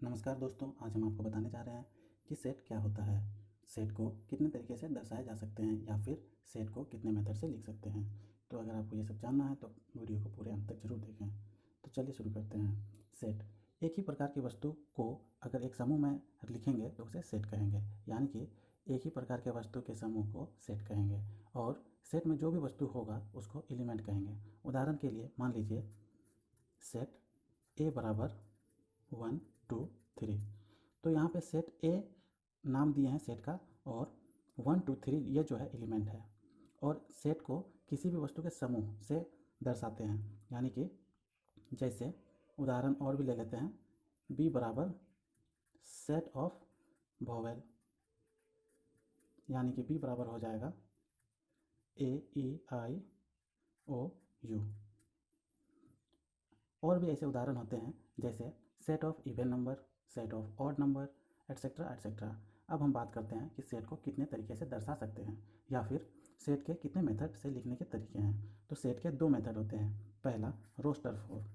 नमस्कार दोस्तों, आज हम आपको बताने जा रहे हैं कि सेट क्या होता है। सेट को कितने तरीके से दर्शाए जा सकते हैं या फिर सेट को कितने मेथड से लिख सकते हैं। तो अगर आपको ये सब जानना है तो वीडियो को पूरे अंत तक जरूर देखें। तो चलिए शुरू करते हैं। सेट एक ही प्रकार की वस्तु को अगर एक समूह में लिखेंगे तो उसे सेट कहेंगे, यानी कि एक ही प्रकार के वस्तु के समूह को सेट कहेंगे। और सेट में जो भी वस्तु होगा उसको एलिमेंट कहेंगे। उदाहरण के लिए मान लीजिए सेट ए बराबर 1 2 3। तो यहाँ पे सेट ए नाम दिए हैं सेट का, और 1 2 3 ये जो है एलिमेंट है। और सेट को किसी भी वस्तु के समूह से दर्शाते हैं, यानी कि जैसे उदाहरण और भी ले लेते हैं। बी बराबर सेट ऑफ वोवेल, यानी कि बी बराबर हो जाएगा ए ई आई ओ यू। और भी ऐसे उदाहरण होते हैं जैसे set of even number, set of odd number, etcetera etcetera. अब हम बात करते हैं कि सेट को कितने तरीके से दर्शा सकते हैं या फिर सेट के कितने मेथड से लिखने के तरीके हैं। तो सेट के दो मेथड होते हैं। पहला रोस्टर फॉर्म,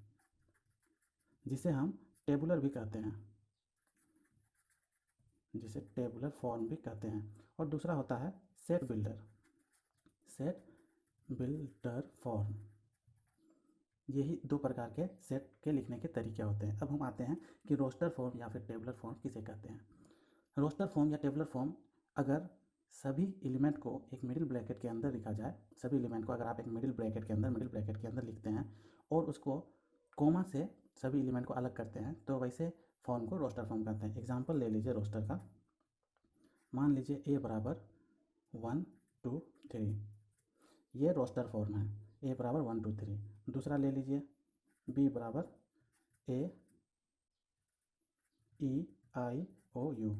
जिसे हम टेबुलर भी कहते हैं, जिसे टेबुलर फॉर्म भी कहते हैं। और दूसरा होता है set builder, set builder form. यही दो प्रकार के सेट के लिखने के तरीके होते हैं। अब हम आते हैं कि रोस्टर फॉर्म या फिर टेबुलर फॉर्म किसे कहते हैं। रोस्टर फॉर्म या टेबुलर फॉर्म, अगर सभी एलिमेंट को एक मिडिल ब्रैकेट के अंदर लिखा जाए, सभी एलिमेंट को अगर आप एक मिडिल ब्रैकेट के अंदर लिखते हैं और उसको कोमा से सभी एलिमेंट को अलग करते हैं, तो वैसे फॉर्म को रोस्टर फॉर्म कहते हैं। एग्जांपल ले लीजिए रोस्टर का। मान लीजिए ए बराबर 1 2 3, ये रोस्टर फॉर्म है। ए बराबर 1 2 3। दूसरा ले लीजिए बी बराबर ए ई आई ओ यू,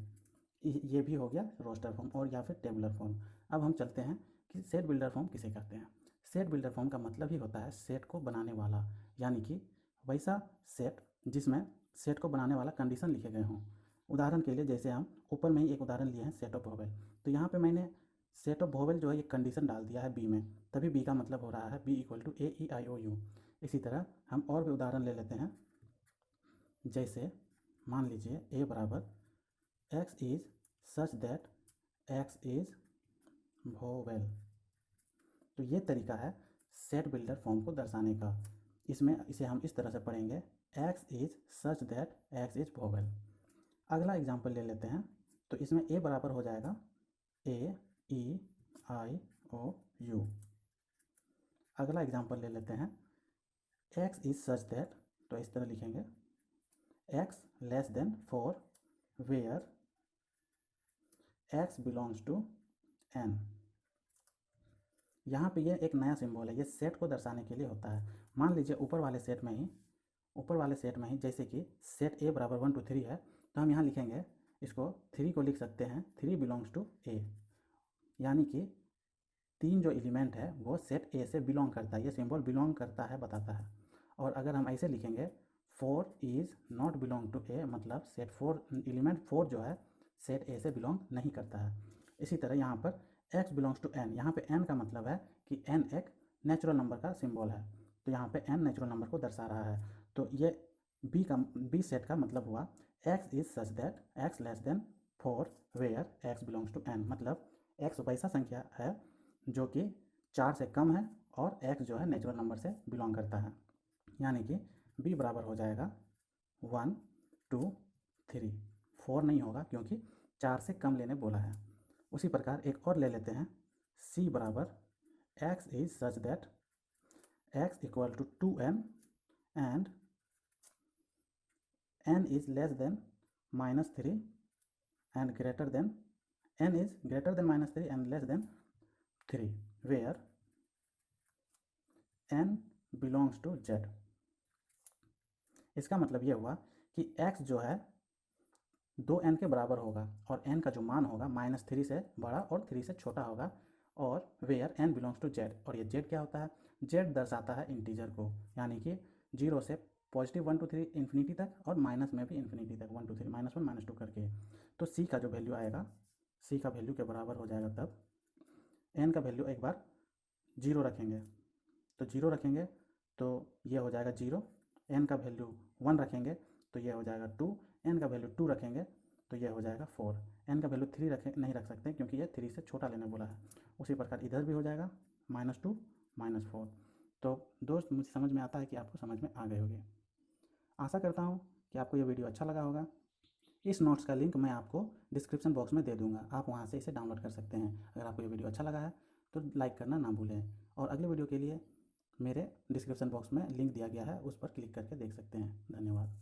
ये भी हो गया रोस्टर फॉर्म और या फिर टेबुलर फॉर्म। अब हम चलते हैं कि सेट बिल्डर फॉर्म किसे कहते हैं। सेट बिल्डर फॉर्म का मतलब ही होता है सेट को बनाने वाला, यानी कि वैसा सेट जिसमें सेट को बनाने वाला कंडीशन लिखे गए हों। उदाहरण के लिए जैसे हम ऊपर में ही एक उदाहरण लिए हैं सेट ऑफ वोवेल, तो यहाँ पे मैंने सेट ऑफ वोवेल जो है ये कंडीशन डाल दिया है बी में, तभी बी का मतलब हो रहा है B equal to A E I O U. इसी तरह हम और भी उदाहरण ले लेते हैं। जैसे मान लीजिए ए बराबर x is such that x is vowel. तो ये तरीका है सेट बिल्डर फॉर्म को दर्शाने का। इसमें इसे हम इस तरह से पढ़ेंगे, x is such that x is vowel. अगला एग्जांपल ले लेते हैं। तो इसमें ए बराबर हो जाएगा ए ई आई ओ यू। अगला एग्जांपल ले लेते हैं, एक्स इज सच दैट, तो इस तरह लिखेंगे X less than 4 where X belongs to N. यहाँ पे ये एक नया सिंबल है, ये सेट को दर्शाने के लिए होता है। मान लीजिए ऊपर वाले सेट में ही जैसे कि सेट ए बराबर 1 2 3 है, तो हम यहाँ लिखेंगे इसको 3 को लिख सकते हैं 3 बिलोंग्स टू ए, यानी कि 3 जो एलिमेंट है वो सेट ए से बिलोंग करता है। ये सिंबल बिलोंग करता है बताता है। और अगर हम ऐसे लिखेंगे 4 इज़ नॉट बिलोंग टू ए, मतलब सेट 4 एलिमेंट 4 जो है सेट ए से बिलोंग नहीं करता है। इसी तरह यहाँ पर x बिलोंग्स टू n, यहाँ पे n का मतलब है कि n एक नेचुरल नंबर का सिंबल है, तो यहाँ पे n नेचुरल नंबर को दर्शा रहा है। तो ये बी सेट का मतलब हुआ x is such that x less than 4 where x belongs to n, मतलब x वैसा संख्या है जो कि 4 से कम है और x जो है नेचुरल नंबर से बिलोंग करता है, यानी कि b बराबर हो जाएगा 1 2 3। 4 नहीं होगा क्योंकि 4 से कम लेने बोला है। उसी प्रकार एक और ले लेते हैं, c बराबर x is such that x equal to 2n and n is less than -3 and greater than n is greater than -3 and less than 3 where n belongs to z। इसका मतलब ये हुआ कि x जो है 2n के बराबर होगा और n का जो मान होगा -3 से बड़ा और 3 से छोटा होगा, और where n belongs to z। और ये z क्या होता है, z दर्शाता है इंटीजर को, यानी कि 0 से +1 2 3 इन्फिनिटी तक और माइनस में भी इन्फिनिटी तक 1 2 3 -1 -2 करके। तो c का जो वैल्यू आएगा, c का वैल्यू के बराबर हो जाएगा तब n का वैल्यू एक बार 0 रखेंगे, तो 0 रखेंगे तो ये हो जाएगा 0, n का वैल्यू 1 रखेंगे तो ये हो जाएगा 2, n का वैल्यू 2 रखेंगे तो ये हो जाएगा 4। n का वैल्यू 3 नहीं रख सकते क्योंकि ये 3 से छोटा लेने बोला है। उसी प्रकार इधर भी हो जाएगा -2 -4। तो दोस्त मुझे समझ में आता है कि आपको समझ में आ गई होगी। आशा करता हूँ कि आपको ये वीडियो अच्छा लगा होगा। इस नोट्स का लिंक मैं आपको डिस्क्रिप्शन बॉक्स में दे दूँगा, आप वहाँ से इसे डाउनलोड कर सकते हैं। अगर आपको ये वीडियो अच्छा लगा है तो लाइक करना ना भूलें, और अगले वीडियो के लिए मेरे डिस्क्रिप्शन बॉक्स में लिंक दिया गया है, उस पर क्लिक करके देख सकते हैं। धन्यवाद।